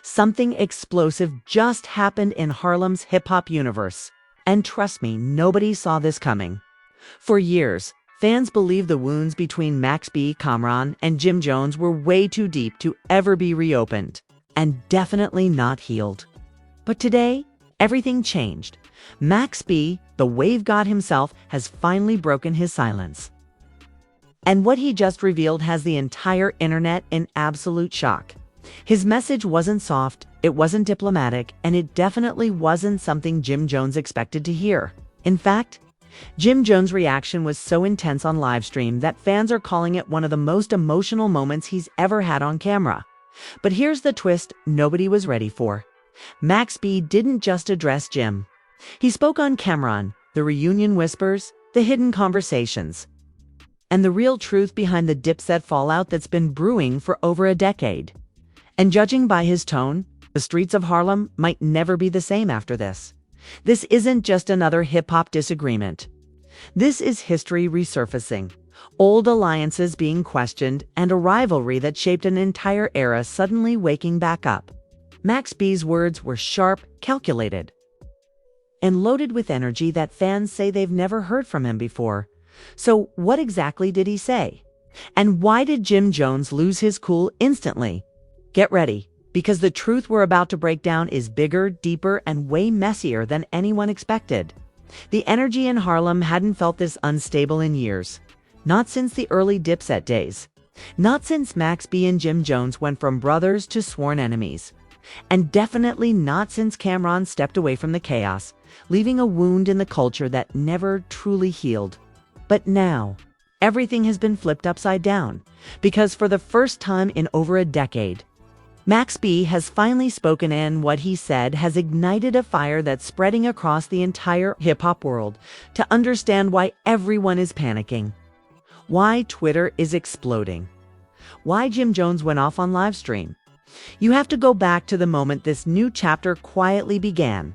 Something explosive just happened in Harlem's hip-hop universe. And trust me, nobody saw this coming. For years, fans believed the wounds between Max B, Cam'ron, and Jim Jones were way too deep to ever be reopened, and definitely not healed. But today, everything changed. Max B, the wave god himself, has finally broken his silence. And what he just revealed has the entire internet in absolute shock. His message wasn't soft, it wasn't diplomatic, and it definitely wasn't something Jim Jones expected to hear. In fact, Jim Jones' reaction was so intense on livestream that fans are calling it one of the most emotional moments he's ever had on camera. But here's the twist nobody was ready for. Max B didn't just address Jim. He spoke on Cam'ron, the reunion whispers, the hidden conversations, and the real truth behind the Dipset fallout that's been brewing for over a decade. And judging by his tone, the streets of Harlem might never be the same after this. This isn't just another hip-hop disagreement. This is history resurfacing, old alliances being questioned, and a rivalry that shaped an entire era suddenly waking back up. Max B's words were sharp, calculated, and loaded with energy that fans say they've never heard from him before. So what exactly did he say? And why did Jim Jones lose his cool instantly? Get ready, because the truth we're about to break down is bigger, deeper, and way messier than anyone expected. The energy in Harlem hadn't felt this unstable in years. Not since the early Dipset days. Not since Max B and Jim Jones went from brothers to sworn enemies. And definitely not since Cam'ron stepped away from the chaos, leaving a wound in the culture that never truly healed. But now, everything has been flipped upside down, because for the first time in over a decade, Max B has finally spoken, and what he said has ignited a fire that's spreading across the entire hip-hop world to understand why everyone is panicking, why Twitter is exploding, why Jim Jones went off on livestream. You have to go back to the moment this new chapter quietly began.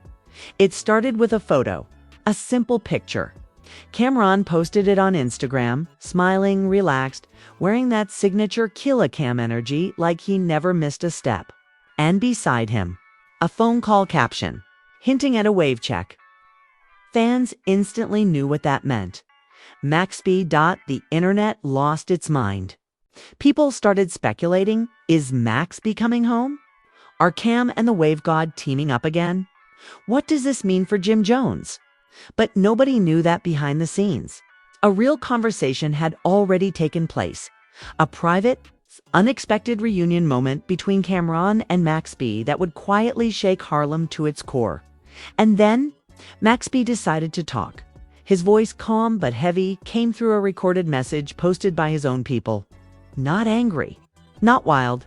It started with a photo, a simple picture. Cam'ron posted it on Instagram, smiling, relaxed, wearing that signature kill-a-cam energy like he never missed a step. And beside him, a phone call caption, hinting at a wave check. Fans instantly knew what that meant. Max B. The internet lost its mind. People started speculating, is Max B coming home? Are Cam and the wave god teaming up again? What does this mean for Jim Jones? But nobody knew that behind the scenes. A real conversation had already taken place. A private, unexpected reunion moment between Cam'ron and Max B that would quietly shake Harlem to its core. And then, Max B decided to talk. His voice, calm but heavy, came through a recorded message posted by his own people. Not angry, not wild,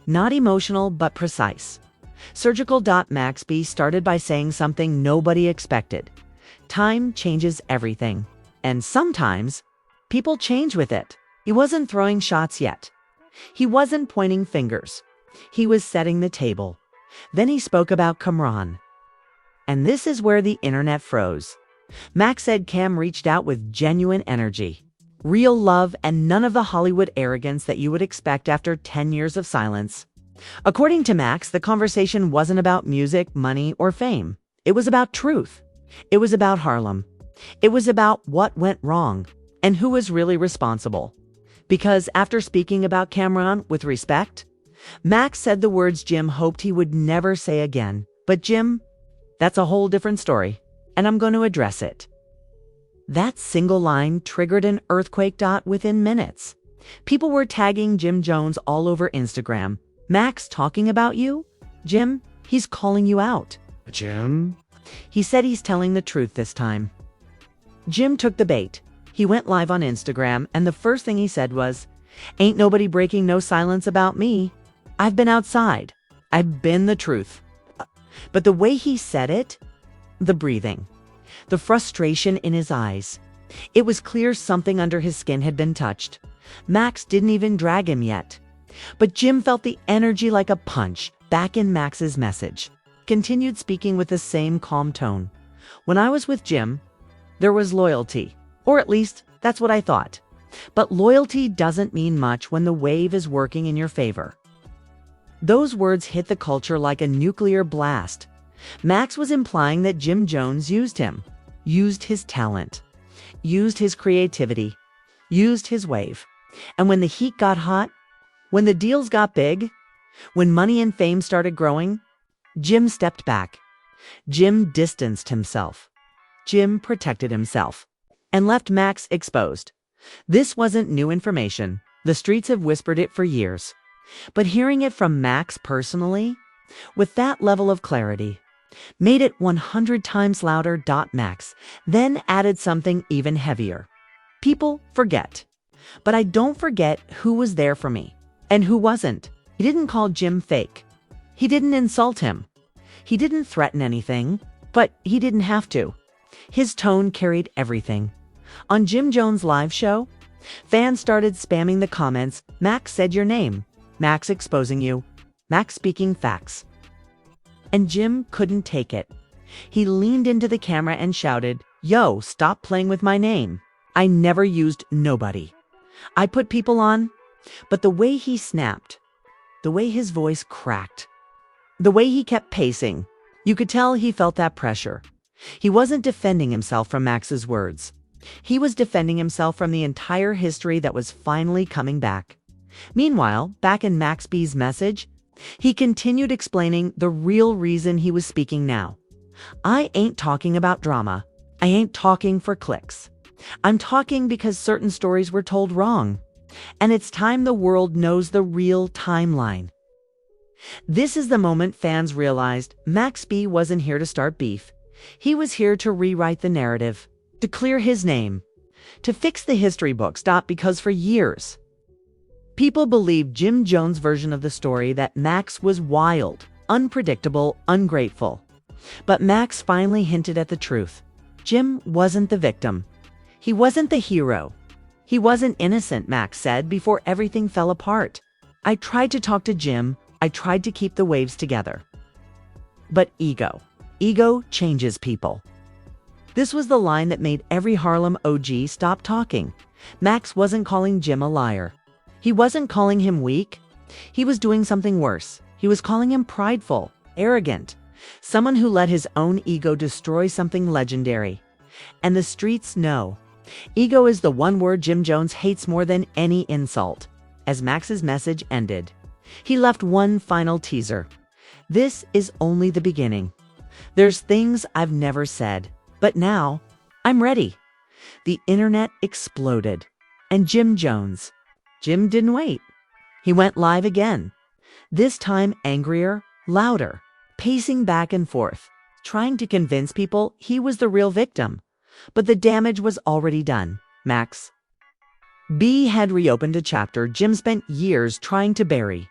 not emotional but precise. Surgical. Max B started by saying something nobody expected. Time changes everything. And sometimes, people change with it. He wasn't throwing shots yet. He wasn't pointing fingers. He was setting the table. Then he spoke about Cam'ron. And this is where the internet froze. Max said Cam reached out with genuine energy, real love, and none of the Hollywood arrogance that you would expect after 10 years of silence. According to Max, the conversation wasn't about music, money, or fame. It was about truth. It was about Harlem. It was about what went wrong and who was really responsible. Because after speaking about Cam'ron with respect, Max said the words Jim hoped he would never say again. But Jim, that's a whole different story, and I'm going to address it. That single line triggered an earthquake. Within minutes, people were tagging Jim Jones all over Instagram. Max talking about you? Jim, he's calling you out. Jim? He said he's telling the truth this time. Jim took the bait. He went live on Instagram, and the first thing he said was, "Ain't nobody breaking no silence about me. I've been outside. I've been the truth." But the way he said it, the breathing, the frustration in his eyes, it was clear something under his skin had been touched. Max didn't even drag him yet. But Jim felt the energy like a punch back in Max's message. Continued speaking with the same calm tone. "When I was with Jim, there was loyalty. Or at least, that's what I thought. But loyalty doesn't mean much when the wave is working in your favor. Those words hit the culture like a nuclear blast. Max was implying that Jim Jones used him, used his talent, used his creativity, used his wave. And when the heat got hot, when the deals got big, when money and fame started growing, Jim stepped back. Jim distanced himself. Jim protected himself and left Max exposed. This wasn't new information. The streets have whispered it for years. But hearing it from Max personally, with that level of clarity, made it 100 times louder. Max then added something even heavier. People forget. But I don't forget who was there for me and who wasn't. He didn't call Jim fake. He didn't insult him. He didn't threaten anything, but he didn't have to. His tone carried everything. On Jim Jones' live show, fans started spamming the comments, "Max said your name. Max exposing you. Max speaking facts." And Jim couldn't take it. He leaned into the camera and shouted, "Yo, stop playing with my name. I never used nobody. I put people on." But the way he snapped, the way his voice cracked, the way he kept pacing, you could tell he felt that pressure. He wasn't defending himself from Max's words. He was defending himself from the entire history that was finally coming back. Meanwhile, back in Max B's message, he continued explaining the real reason he was speaking now. "I ain't talking about drama. I ain't talking for clicks. I'm talking because certain stories were told wrong. And it's time the world knows the real timeline." This is the moment fans realized Max B wasn't here to start beef. He was here to rewrite the narrative, to clear his name, to fix the history books. Because for years, people believed Jim Jones' version of the story, that Max was wild, unpredictable, ungrateful. But Max finally hinted at the truth. Jim wasn't the victim. He wasn't the hero. He wasn't innocent, Max said before everything fell apart. "I tried to talk to Jim. I tried to keep the waves together. But ego changes people." This was the line that made every Harlem OG stop talking. Max wasn't calling Jim a liar. He wasn't calling him weak. He was doing something worse. He was calling him prideful, arrogant, someone who let his own ego destroy something legendary. And the streets know. Ego is the one word Jim Jones hates more than any insult. As Max's message ended, he left one final teaser. "This is only the beginning. There's things I've never said, but now I'm ready." The internet exploded. And Jim didn't wait. He went live again. This time angrier, louder, pacing back and forth, trying to convince people he was the real victim. But the damage was already done. Max B had reopened a chapter Jim spent years trying to bury.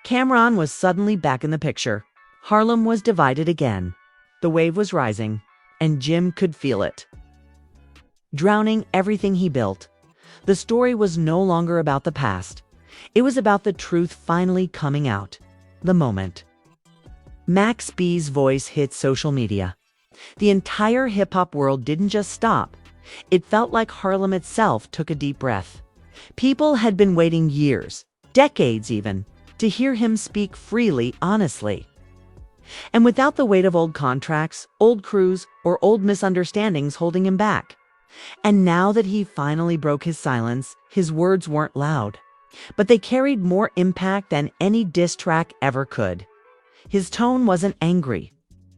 Cameron was suddenly back in the picture. Harlem was divided again. The wave was rising, and Jim could feel it, drowning everything he built. The story was no longer about the past. It was about the truth finally coming out. The moment Max B's voice hit social media, the entire hip-hop world didn't just stop. It felt like Harlem itself took a deep breath. People had been waiting years, decades even, to hear him speak freely, honestly. And without the weight of old contracts, old crews, or old misunderstandings holding him back. And now that he finally broke his silence, his words weren't loud, but they carried more impact than any diss track ever could. His tone wasn't angry.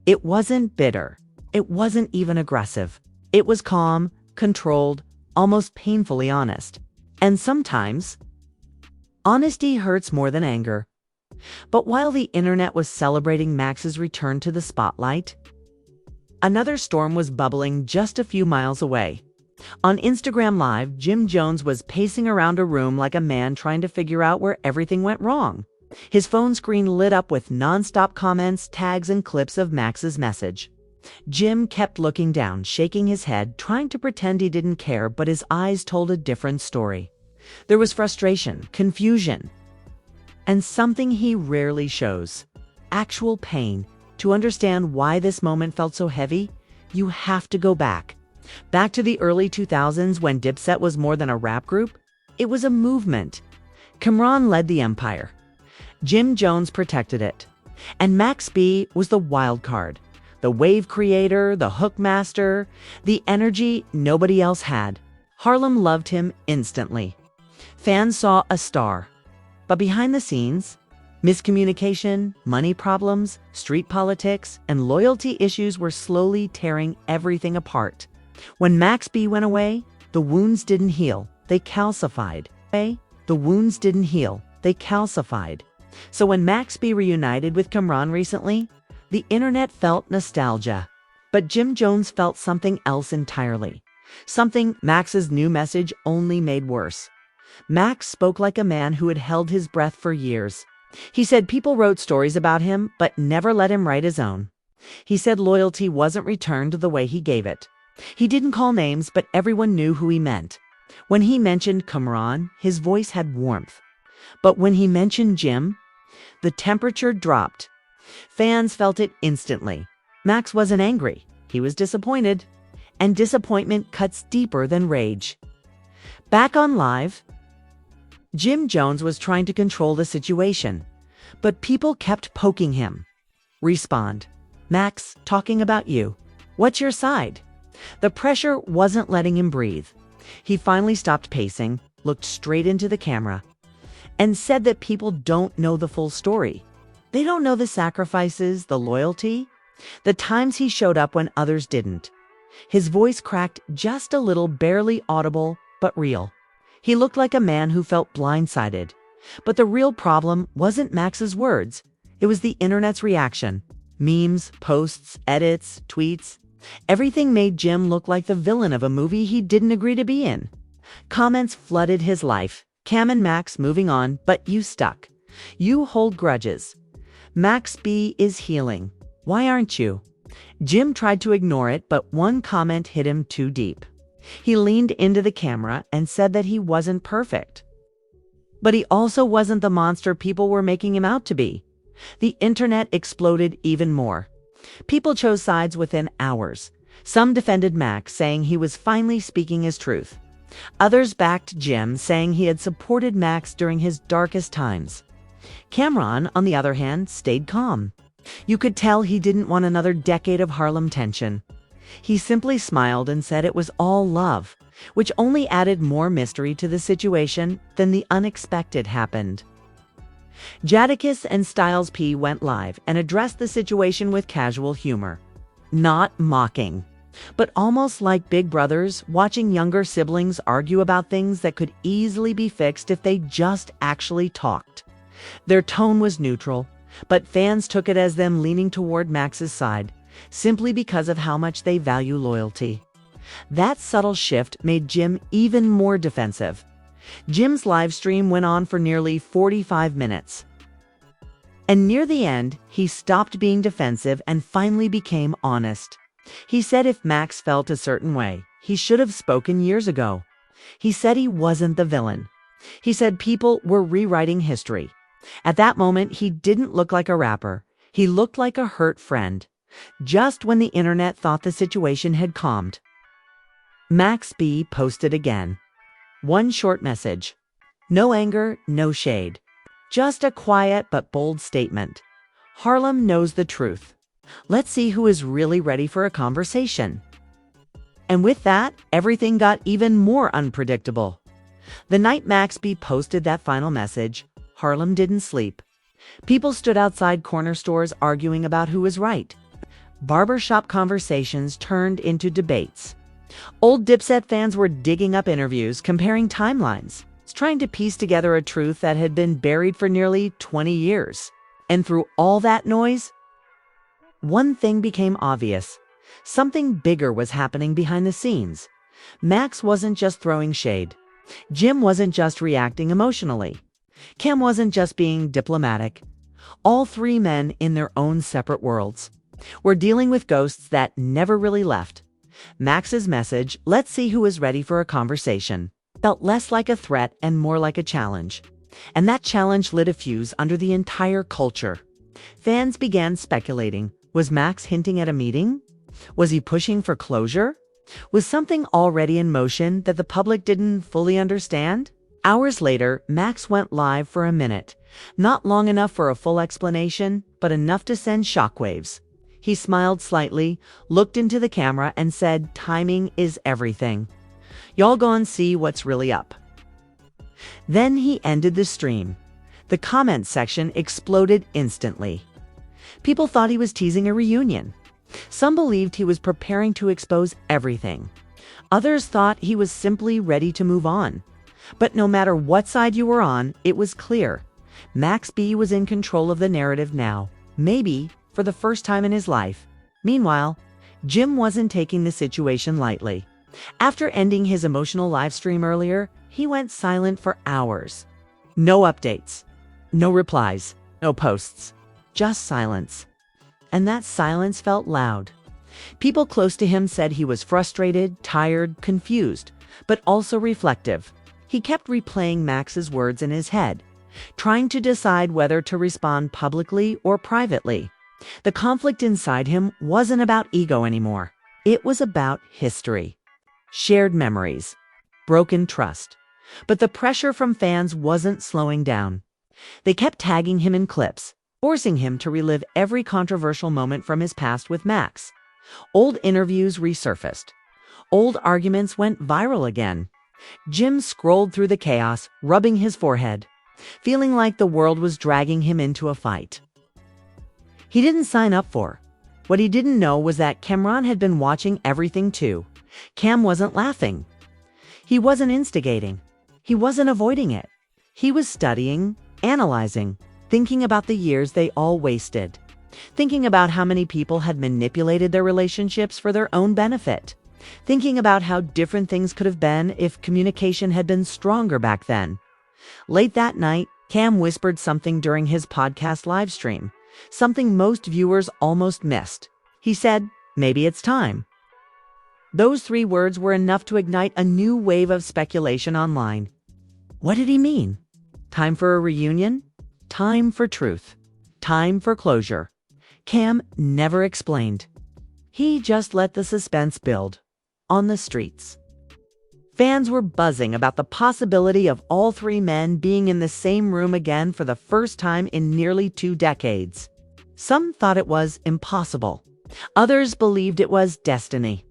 It wasn't bitter. It wasn't even aggressive. It was calm, controlled, almost painfully honest. And sometimes, honesty hurts more than anger. But while the internet was celebrating Max's return to the spotlight, another storm was bubbling just a few miles away. On Instagram Live, Jim Jones was pacing around a room like a man trying to figure out where everything went wrong. His phone screen lit up with nonstop comments, tags, and clips of Max's message. Jim kept looking down, shaking his head, trying to pretend he didn't care, but his eyes told a different story. There was frustration, confusion, and something he rarely shows: actual pain. To understand why this moment felt so heavy, you have to go back to the early 2000s when Dipset was more than a rap group. It was a movement. Cameron led the empire. Jim Jones protected it. And Max B was the wild card, the wave creator, the hook master, the energy nobody else had. Harlem loved him instantly. Fans saw a star. But behind the scenes, miscommunication, money problems, street politics, and loyalty issues were slowly tearing everything apart. When Max B went away, the wounds didn't heal, they calcified. The wounds didn't heal, they calcified. So when Max B reunited with Kamran recently, the internet felt nostalgia. But Jim Jones felt something else entirely. Something Max's new message only made worse. Max spoke like a man who had held his breath for years. He said people wrote stories about him, but never let him write his own. He said loyalty wasn't returned the way he gave it. He didn't call names, but everyone knew who he meant. When he mentioned Kamran, his voice had warmth. But when he mentioned Jim, the temperature dropped. Fans felt it instantly. Max wasn't angry. He was disappointed. And disappointment cuts deeper than rage. Back on Live, Jim Jones was trying to control the situation, but people kept poking him. Respond. Max, talking about you. What's your side? The pressure wasn't letting him breathe. He finally stopped pacing, looked straight into the camera, and said that people don't know the full story. They don't know the sacrifices, the loyalty, the times he showed up when others didn't. His voice cracked just a little, barely audible, but real. He looked like a man who felt blindsided. But the real problem wasn't Max's words. It was the internet's reaction. Memes, posts, edits, tweets. Everything made Jim look like the villain of a movie he didn't agree to be in. Comments flooded his life. Cam and Max moving on, but you stuck. You hold grudges. Max B is healing. Why aren't you? Jim tried to ignore it, but one comment hit him too deep. He leaned into the camera and said that he wasn't perfect. But he also wasn't the monster people were making him out to be. The internet exploded even more. People chose sides within hours. Some defended Max, saying he was finally speaking his truth. Others backed Jim, saying he had supported Max during his darkest times. Kamran, on the other hand, stayed calm. You could tell he didn't want another decade of Harlem tension. He simply smiled and said it was all love, which only added more mystery to the situation than the unexpected happened. Jadakiss and Styles P went live and addressed the situation with casual humor. Not mocking, but almost like big brothers watching younger siblings argue about things that could easily be fixed if they just actually talked. Their tone was neutral, but fans took it as them leaning toward Max's side, simply because of how much they value loyalty. That subtle shift made Jim even more defensive. Jim's live stream went on for nearly 45 minutes. And near the end, he stopped being defensive and finally became honest. He said if Max felt a certain way, he should have spoken years ago. He said he wasn't the villain. He said people were rewriting history. At that moment, he didn't look like a rapper. He looked like a hurt friend. Just when the internet thought the situation had calmed, Max B posted again. One short message. No anger, no shade. Just a quiet but bold statement. Harlem knows the truth. Let's see who is really ready for a conversation. And with that, everything got even more unpredictable. The night Max B posted that final message, Harlem didn't sleep. People stood outside corner stores arguing about who was right. Barbershop conversations turned into debates. Old Dipset fans were digging up interviews, comparing timelines, trying to piece together a truth that had been buried for nearly 20 years. And through all that noise, one thing became obvious. Something bigger was happening behind the scenes. Max wasn't just throwing shade. Jim wasn't just reacting emotionally. Cam wasn't just being diplomatic. All three men, in their own separate worlds, were dealing with ghosts that never really left. Max's message, let's see who is ready for a conversation, felt less like a threat and more like a challenge. And that challenge lit a fuse under the entire culture. Fans began speculating. Was Max hinting at a meeting? Was he pushing for closure? Was something already in motion that the public didn't fully understand? Hours later, Max went live for a minute. Not long enough for a full explanation, but enough to send shockwaves. He smiled slightly, looked into the camera, and said, "Timing is everything. Y'all go and see what's really up." Then he ended the stream. The comment section exploded instantly. People thought he was teasing a reunion. Some believed he was preparing to expose everything. Others thought he was simply ready to move on. But no matter what side you were on, it was clear. Max B was in control of the narrative now, maybe for the first time in his life. Meanwhile, Jim wasn't taking the situation lightly. After ending his emotional live stream earlier, he went silent for hours. No updates, no replies, no posts, just silence. And that silence felt loud. People close to him said he was frustrated, tired, confused, but also reflective. He kept replaying Max's words in his head, trying to decide whether to respond publicly or privately. The conflict inside him wasn't about ego anymore. It was about history, shared memories, broken trust. But the pressure from fans wasn't slowing down. They kept tagging him in clips, forcing him to relive every controversial moment from his past with Max. Old interviews resurfaced. Old arguments went viral again. Jim scrolled through the chaos, rubbing his forehead, feeling like the world was dragging him into a fight he didn't sign up for. What he didn't know was that Cameron had been watching everything too. Cam wasn't laughing. He wasn't instigating. He wasn't avoiding it. He was studying, analyzing, thinking about the years they all wasted, thinking about how many people had manipulated their relationships for their own benefit, thinking about how different things could have been if communication had been stronger back then. Late that night, Cam whispered something during his podcast live stream, something most viewers almost missed. He said, "Maybe it's time." Those 3 words were enough to ignite a new wave of speculation online. What did he mean? Time for a reunion? Time for truth? Time for closure? Cam never explained. He just let the suspense build. On the streets, fans were buzzing about the possibility of all 3 men being in the same room again for the first time in nearly 2 decades. Some thought it was impossible. Others believed it was destiny.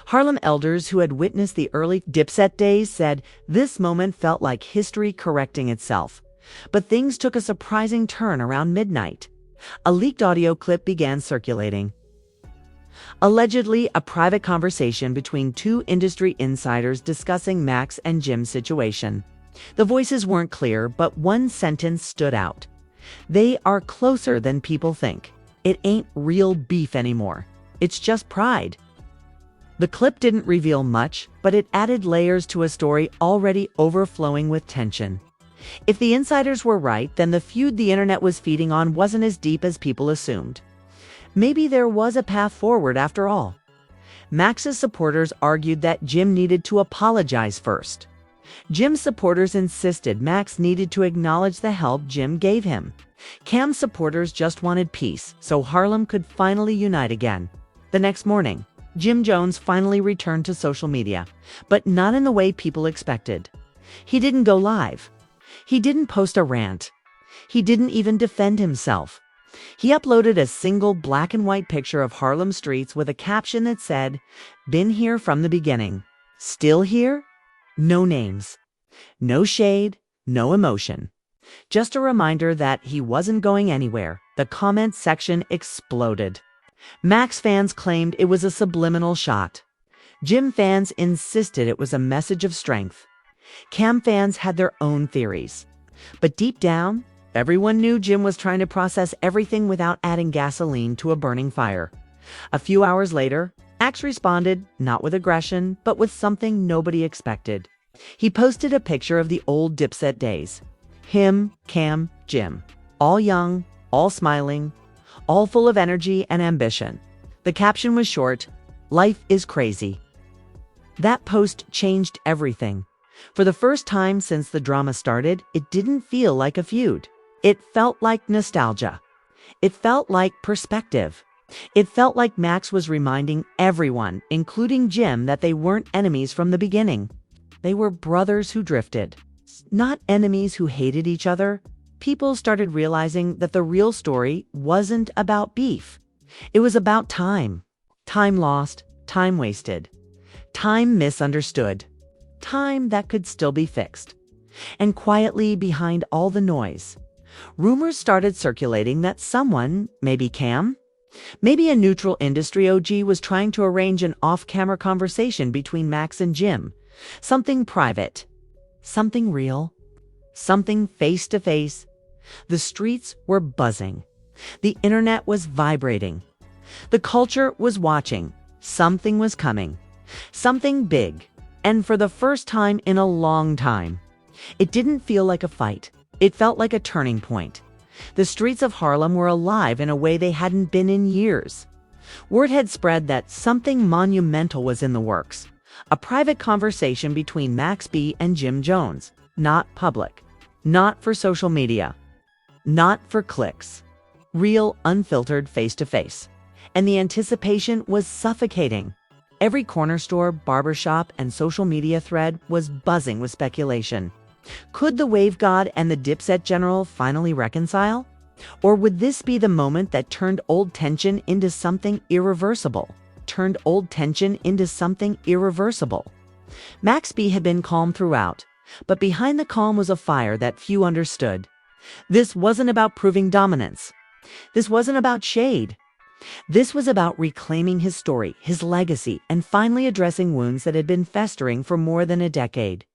Harlem elders who had witnessed the early Dipset days said this moment felt like history correcting itself. But things took a surprising turn around midnight. A leaked audio clip began circulating. Allegedly, a private conversation between 2 industry insiders discussing Max and Jim's situation. The voices weren't clear, but one sentence stood out. "They are closer than people think. It ain't real beef anymore. It's just pride." The clip didn't reveal much, but it added layers to a story already overflowing with tension. If the insiders were right, then the feud the internet was feeding on wasn't as deep as people assumed. Maybe there was a path forward after all. Max's supporters argued that Jim needed to apologize first. Jim's supporters insisted Max needed to acknowledge the help Jim gave him. Cam's supporters just wanted peace, so Harlem could finally unite again. The next morning, Jim Jones finally returned to social media, but not in the way people expected. He didn't go live. He didn't post a rant. He didn't even defend himself. He uploaded a single black and white picture of Harlem streets with a caption that said, "Been here from the beginning. Still here?" No names. No shade. No emotion. Just a reminder that he wasn't going anywhere. The comment section exploded. Max fans claimed it was a subliminal shot. Jim fans insisted it was a message of strength. Cam fans had their own theories. But deep down, everyone knew Jim was trying to process everything without adding gasoline to a burning fire. A few hours later, Max responded, not with aggression, but with something nobody expected. He posted a picture of the old Dipset days. Him, Cam, Jim. All young, all smiling, all full of energy and ambition. The caption was short, "Life is crazy." That post changed everything. For the first time since the drama started, it didn't feel like a feud. It felt like nostalgia. It felt like perspective. It felt like Max was reminding everyone, including Jim, that they weren't enemies from the beginning. They were brothers who drifted, not enemies who hated each other. People started realizing that the real story wasn't about beef. It was about time. Time lost, time wasted, time misunderstood, time that could still be fixed. And quietly behind all the noise, rumors started circulating that someone, maybe Cam, maybe a neutral industry OG, was trying to arrange an off-camera conversation between Max and Jim. Something private, something real, something face-to-face. The streets were buzzing. The internet was vibrating. The culture was watching. Something was coming. Something big. And for the first time in a long time, it didn't feel like a fight. It felt like a turning point. The streets of Harlem were alive in a way they hadn't been in years. Word had spread that something monumental was in the works. A private conversation between Max B and Jim Jones. Not public. Not for social media. Not for clicks. Real, unfiltered, face-to-face. And the anticipation was suffocating. Every corner store, barbershop, and social media thread was buzzing with speculation. Could the Wave God and the Dipset General finally reconcile? Or would this be the moment that turned old tension into something irreversible? Max B had been calm throughout, but behind the calm was a fire that few understood. This wasn't about proving dominance. This wasn't about shade. This was about reclaiming his story, his legacy, and finally addressing wounds that had been festering for more than a decade.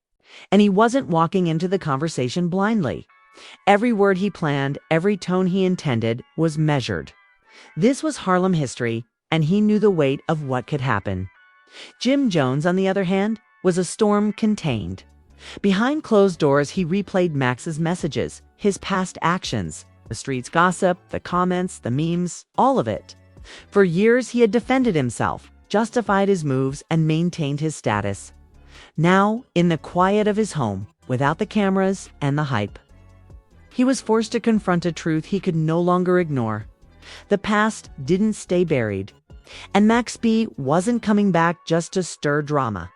And he wasn't walking into the conversation blindly. Every word he planned, every tone he intended was measured. This was Harlem history, and he knew the weight of what could happen. Jim Jones, on the other hand, was a storm contained. Behind closed doors, he replayed Max's messages, his past actions, the street's gossip, the comments, the memes, all of it. For years, he had defended himself, justified his moves, and maintained his status. Now, in the quiet of his home, without the cameras and the hype, he was forced to confront a truth he could no longer ignore. The past didn't stay buried. And Max B wasn't coming back just to stir drama.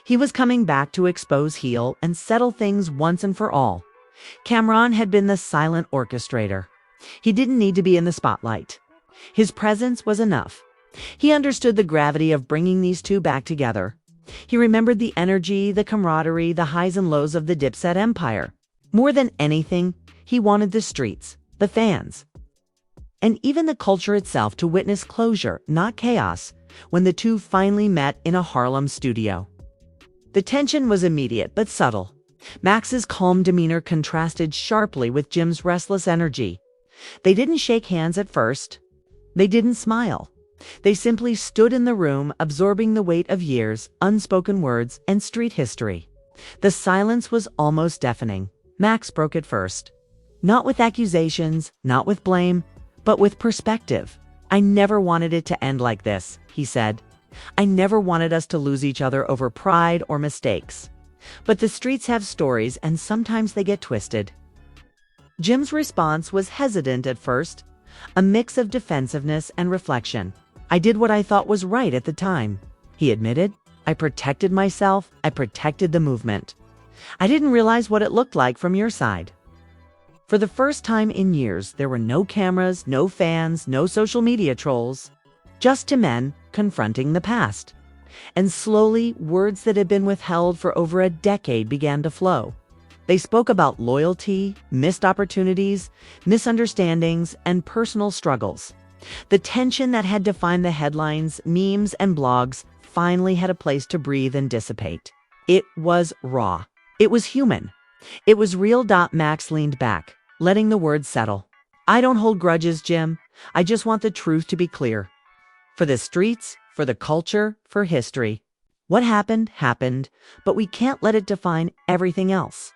He was coming back to expose, heal, and settle things once and for all. Cameron had been the silent orchestrator. He didn't need to be in the spotlight. His presence was enough. He understood the gravity of bringing these two back together. He remembered the energy, the camaraderie, the highs and lows of the Dipset empire. More than anything, he wanted the streets, the fans, and even the culture itself to witness closure, not chaos, when the two finally met in a Harlem studio. The tension was immediate but subtle. Max's calm demeanor contrasted sharply with Jim's restless energy. They didn't shake hands at first. They didn't smile. They simply stood in the room, absorbing the weight of years, unspoken words, and street history. The silence was almost deafening. Max broke it first. Not with accusations, not with blame, but with perspective. "I never wanted it to end like this," he said. "I never wanted us to lose each other over pride or mistakes. But the streets have stories, and sometimes they get twisted." Jim's response was hesitant at first, a mix of defensiveness and reflection. "I did what I thought was right at the time," he admitted. "I protected myself. I protected the movement. I didn't realize what it looked like from your side." For the first time in years, there were no cameras, no fans, no social media trolls. Just two men confronting the past. And slowly, words that had been withheld for over a decade began to flow. They spoke about loyalty, missed opportunities, misunderstandings, and personal struggles. The tension that had defined the headlines, memes, and blogs finally had a place to breathe and dissipate. It was raw. It was human. It was real. Max leaned back, letting the words settle. "I don't hold grudges, Jim. I just want the truth to be clear. For the streets, for the culture, for history. What happened, happened, but we can't let it define everything else."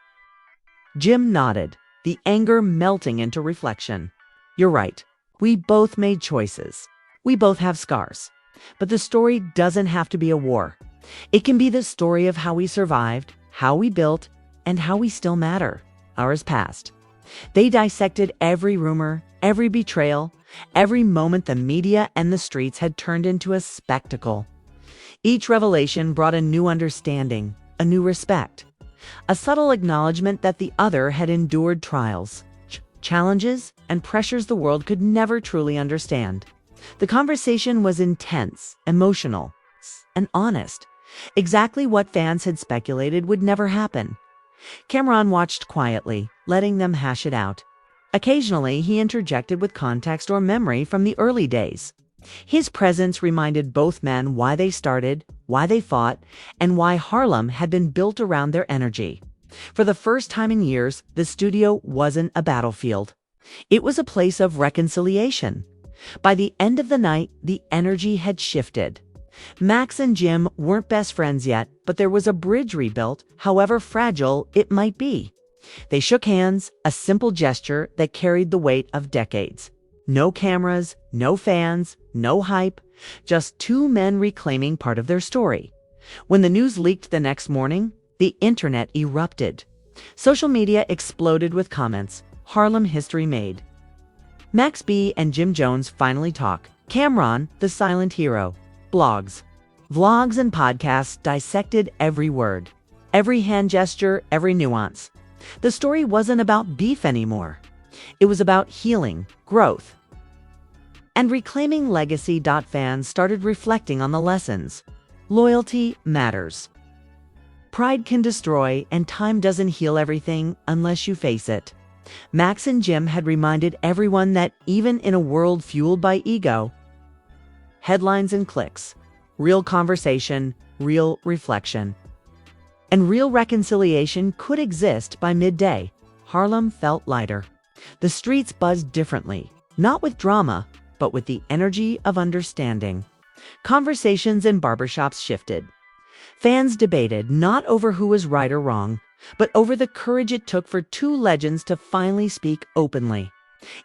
Jim nodded, the anger melting into reflection. "You're right. We both made choices. We both have scars. But the story doesn't have to be a war. It can be the story of how we survived, how we built, and how we still matter." Hours passed. They dissected every rumor, every betrayal, every moment the media and the streets had turned into a spectacle. Each revelation brought a new understanding, a new respect. a subtle acknowledgement that the other had endured trials, challenges, and pressures the world could never truly understand. The conversation was intense, emotional, and honest, exactly what fans had speculated would never happen. Cameron watched quietly, letting them hash it out. Occasionally, he interjected with context or memory from the early days. His presence reminded both men why they started, why they fought, and why Harlem had been built around their energy. For the first time in years, the studio wasn't a battlefield. It was a place of reconciliation. By the end of the night, the energy had shifted. Max and Jim weren't best friends yet, but there was a bridge rebuilt, however fragile it might be. They shook hands, a simple gesture that carried the weight of decades. No cameras, no fans, no hype, just two men reclaiming part of their story. When the news leaked the next morning, the internet erupted. Social media exploded with comments. Harlem history made. Max B and Jim Jones finally talk. Cameron, the silent hero. Blogs, vlogs, and podcasts dissected every word, every hand gesture, every nuance. The story wasn't about beef anymore. It was about healing, growth, and reclaiming legacy. Fans started reflecting on the lessons. Loyalty matters. Pride can destroy, and time doesn't heal everything unless you face it. Max and Jim had reminded everyone that even in a world fueled by ego, headlines and clicks, real conversation, real reflection, and real reconciliation could exist by midday. Harlem felt lighter. The streets buzzed differently, not with drama, but with the energy of understanding. Conversations in barbershops shifted. Fans debated not over who was right or wrong, but over the courage it took for two legends to finally speak openly.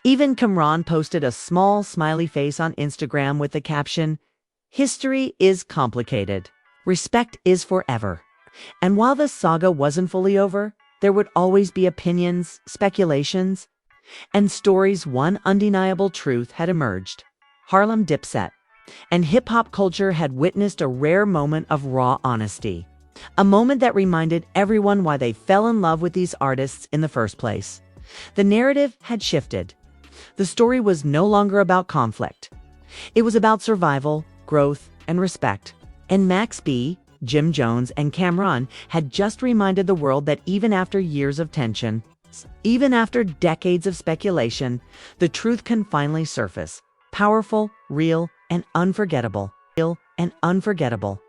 Even Cameron posted a small smiley face on Instagram with the caption, "History is complicated. Respect is forever." And while the saga wasn't fully over, there would always be opinions, speculations, and stories. One undeniable truth had emerged. Harlem Dipset and hip-hop culture had witnessed a rare moment of raw honesty. A moment that reminded everyone why they fell in love with these artists in the first place. The narrative had shifted. The story was no longer about conflict. It was about survival, growth, and respect. And Max B, Jim Jones, and Cameron had just reminded the world that even after years of tension, even after decades of speculation, the truth can finally surface. Powerful, real, and unforgettable. Real and unforgettable.